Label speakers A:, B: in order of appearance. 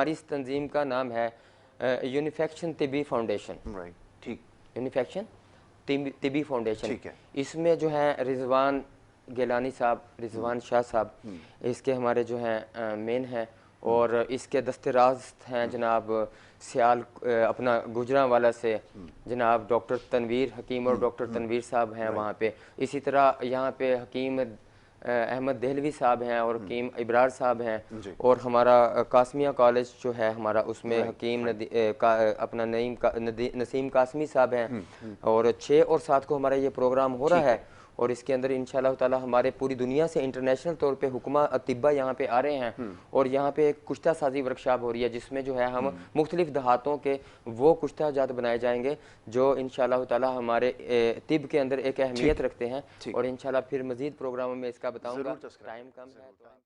A: हमारी इस तंजीम का नाम है यूनिफेक्शन तिबी फाउंडेशन।
B: राइट, ठीक।
A: यूनिफेक्शन तिबी फाउंडेशन।
B: ठीक है।
A: इसमें जो है रिजवान गिलानी साहब, रिजवान शाह साहब इसके हमारे जो हैं मेन हैं, और इसके दस्तराज हैं जनाब सियाल अपना गुजरांवाला से जनाब डॉक्टर तनवीर हकीम और डॉक्टर तनवीर साहब हैं वहाँ पे। इसी तरह यहाँ पे हकीम अहमद देहलवी साहब हैं और हकीम इब्रार साहब हैं, और हमारा कासमिया कॉलेज जो है हमारा उसमें हकीम अपना नसीम कासमी साहब हैं, और 6 और 7 को हमारा ये प्रोग्राम हो रहा है। और इसके अंदर इंशाअल्लाह ताला हमारे पूरी दुनिया से इंटरनेशनल तौर पे हुक्मा अतिब्बा यहाँ पे आ रहे हैं, और यहाँ पे एक कुश्ता साजी वर्कशॉप हो रही है जिसमें जो है हम मुख्तलिफ दहातों के वो कुश्ता जात बनाए जाएंगे जो इंशाअल्लाह ताला हमारे तिब के अंदर एक अहमियत रखते हैं। और इंशाअल्लाह फिर मजीद प्रोग्रामों में इसका बताऊँगा, टाइम कम है।